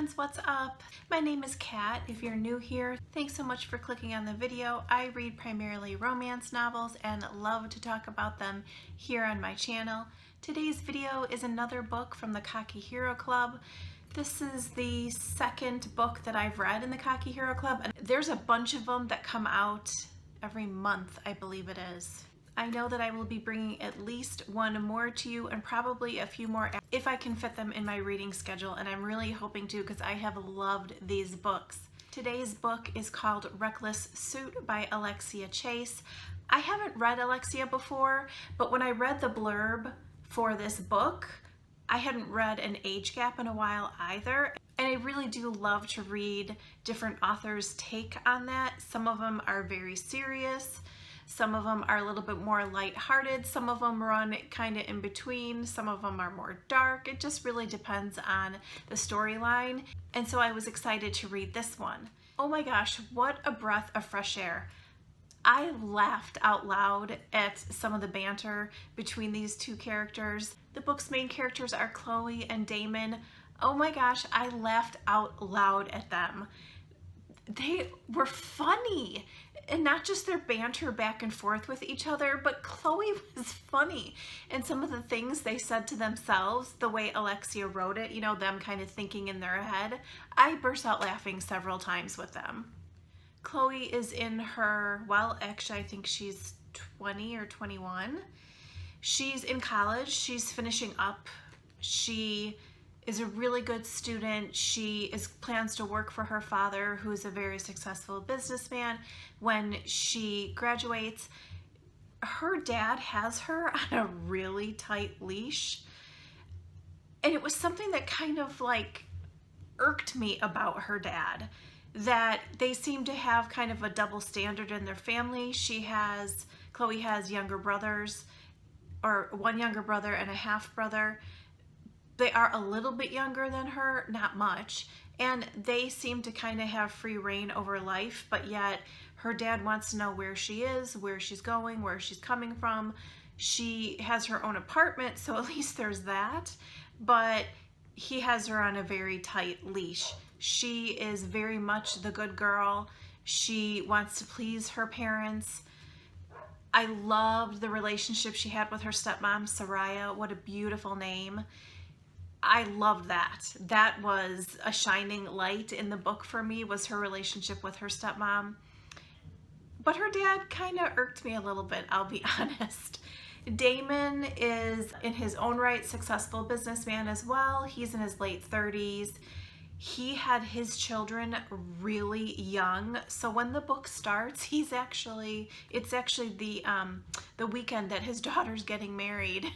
friends, what's up? My name is Kat. If you're new here, thanks so much for clicking on the video. I read primarily romance novels and love to talk about them here on my channel. Today's video is another book from the Cocky Hero Club. This is the second book that I've read in the Cocky Hero Club, and there's a bunch of them that come out every month, I believe it is. I know that I will be bringing at least one more to you and probably a few more if I can fit them in my reading schedule, and I'm really hoping to because I have loved these books. Today's book is called Reckless Suit by Alexia Chase. I haven't read Alexia before, but when I read the blurb for this book, I hadn't read an age gap in a while either. And I really do love to read different authors' take on that. Some of them are very serious. Some of them are a little bit more lighthearted. Some of them run kind of in between. Some of them are more dark. It just really depends on the storyline. And so I was excited to read this one. Oh my gosh, what a breath of fresh air. I laughed out loud at some of the banter between these two characters. The book's main characters are Chloe and Damon. Oh my gosh, I laughed out loud at them. They were funny. And not just their banter back and forth with each other, but Chloe was funny. And some of the things they said to themselves, the way Alexia wrote it, you know, them kind of thinking in their head, I burst out laughing several times with them. Chloe is in her, well, actually I think she's 20 or 21. She's in college, she's finishing up. She is a really good student. She plans to work for her father, who's a very successful businessman. When she graduates, her dad has her on a really tight leash. And it was something that kind of like irked me about her dad, that they seem to have kind of a double standard in their family. Chloe has younger brothers, or one younger brother and a half brother. They are a little bit younger than her, not much, and they seem to kind of have free reign over life, but yet her dad wants to know where she is, where she's going, where she's coming from. She has her own apartment, so at least there's that, but he has her on a very tight leash. She is very much the good girl. She wants to please her parents. I loved the relationship she had with her stepmom, Soraya. What a beautiful name. I loved that. That was a shining light in the book for me, was her relationship with her stepmom. But her dad kind of irked me a little bit, I'll be honest. Damon is in his own right successful businessman as well. He's in his late 30s. He had his children really young. So when the book starts, it's actually the weekend that his daughter's getting married.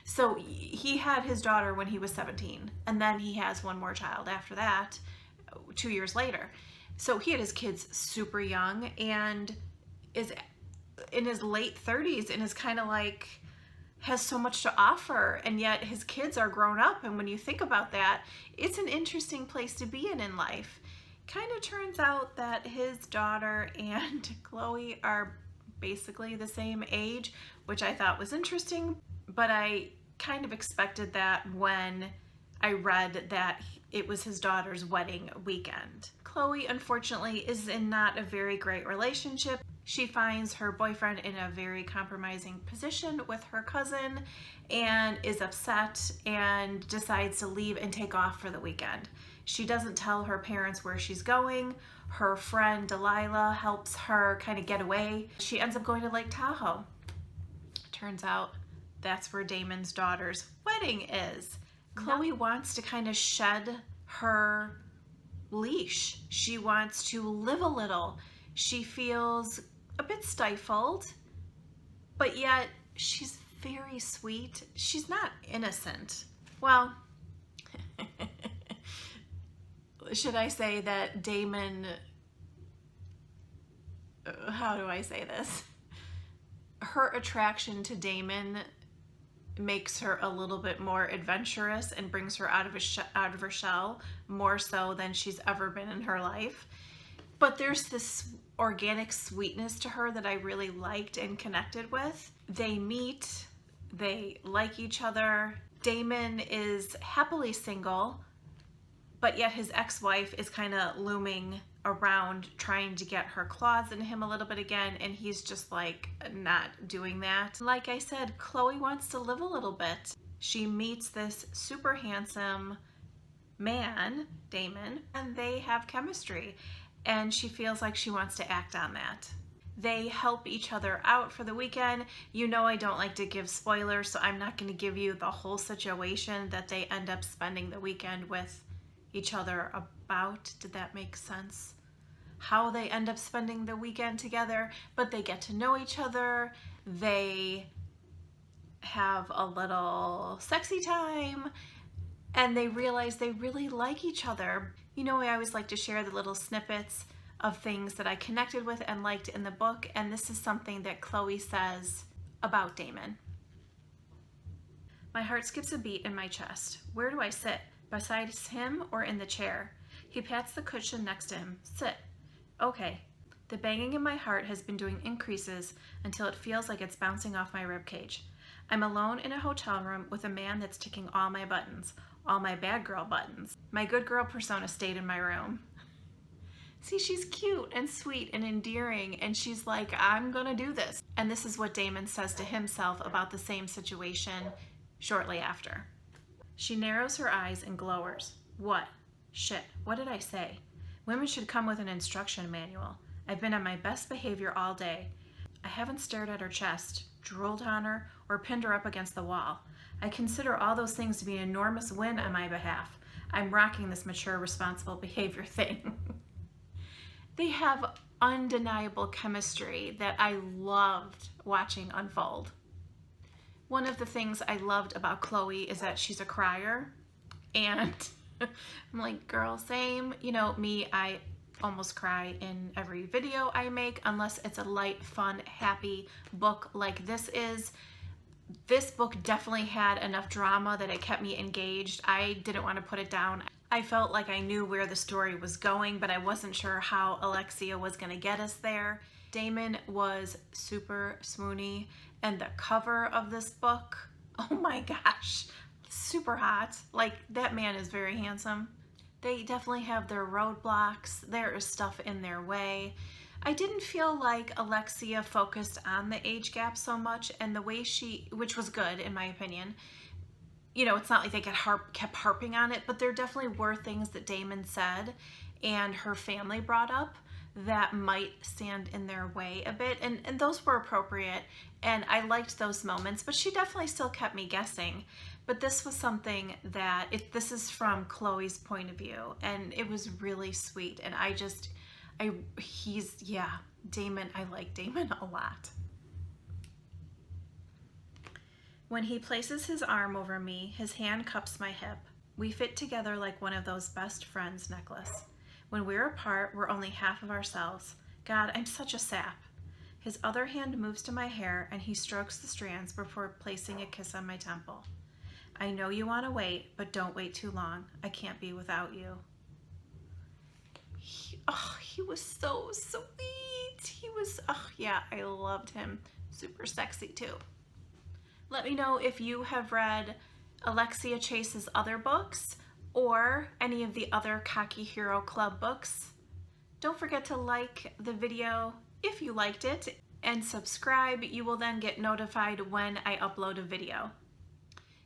So he had his daughter when he was 17, and then he has one more child after that, 2 years later. So he had his kids super young and is in his late 30s and is kind of like, has so much to offer, and yet his kids are grown up. And when you think about that, it's an interesting place to be in life. Kind of turns out that his daughter and Chloe are basically the same age, which I thought was interesting, but I kind of expected that when I read that it was his daughter's wedding weekend. Chloe, unfortunately, is in not a very great relationship. She finds her boyfriend in a very compromising position with her cousin and is upset and decides to leave and take off for the weekend. She doesn't tell her parents where she's going. Her friend Delilah helps her kind of get away. She ends up going to Lake Tahoe. Turns out that's where Damon's daughter's wedding is. Chloe wants to kind of shed her leash. She wants to live a little. She feels a bit stifled, but yet she's very sweet. She's not innocent. Well, should I say that Damon, how do I say this? Her attraction to Damon makes her a little bit more adventurous and brings her out of her shell more so than she's ever been in her life. But there's this organic sweetness to her that I really liked and connected with. They meet, they like each other. Damon is happily single, but yet his ex-wife is kind of looming around trying to get her claws in him a little bit again, and he's just like not doing that. Like I said, Chloe wants to live a little bit. She meets this super handsome man, Damon, and they have chemistry, and she feels like she wants to act on that. They help each other out for the weekend. You know I don't like to give spoilers, so I'm not going to give you the whole situation that they end up spending the weekend with each other about. Did that make sense? How they end up spending the weekend together, but they get to know each other. They have a little sexy time, and they realize they really like each other. You know, I always like to share the little snippets of things that I connected with and liked in the book, and this is something that Chloe says about Damon. My heart skips a beat in my chest. Where do I sit? Beside him or in the chair? He pats the cushion next to him. Sit. Okay. The banging in my heart has been doing increases until it feels like it's bouncing off my ribcage. I'm alone in a hotel room with a man that's ticking all my buttons, all my bad girl buttons. My good girl persona stayed in my room. See, she's cute and sweet and endearing, and she's like, I'm gonna do this. And this is what Damon says to himself about the same situation shortly after. She narrows her eyes and glowers. What? Shit, what did I say? Women should come with an instruction manual. I've been on my best behavior all day. I haven't stared at her chest, drooled on her, or pinned her up against the wall. I consider all those things to be an enormous win on my behalf. I'm rocking this mature, responsible behavior thing. They have undeniable chemistry that I loved watching unfold. One of the things I loved about Chloe is that she's a crier, and I'm like, girl, same. You know, me, I almost cry in every video I make, unless it's a light, fun, happy book like this is. This book definitely had enough drama that it kept me engaged. I didn't want to put it down. I felt like I knew where the story was going, but I wasn't sure how Alexia was going to get us there. Damon was super swoony, and the cover of this book, oh my gosh, super hot. Like, that man is very handsome. They definitely have their roadblocks. There is stuff in their way. I didn't feel like Alexia focused on the age gap so much, and the way which was good in my opinion. You know, it's not like they kept harping on it, but there definitely were things that Damon said and her family brought up that might stand in their way a bit, and those were appropriate, and I liked those moments, but she definitely still kept me guessing. But this was something that, this is from Chloe's point of view, and it was really sweet, and Damon, I like Damon a lot. When he places his arm over me, his hand cups my hip. We fit together like one of those best friends necklace. When we're apart, we're only half of ourselves. God, I'm such a sap. His other hand moves to my hair, and he strokes the strands before placing a kiss on my temple. I know you want to wait, but don't wait too long. I can't be without you. He was so sweet. He was, yeah, I loved him. Super sexy too. Let me know if you have read Alexia Chase's other books or any of the other Cocky Hero Club books. Don't forget to like the video if you liked it and subscribe. You will then get notified when I upload a video.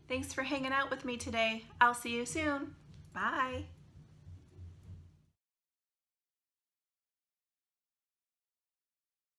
Thanks for hanging out with me today. I'll see you soon. Bye.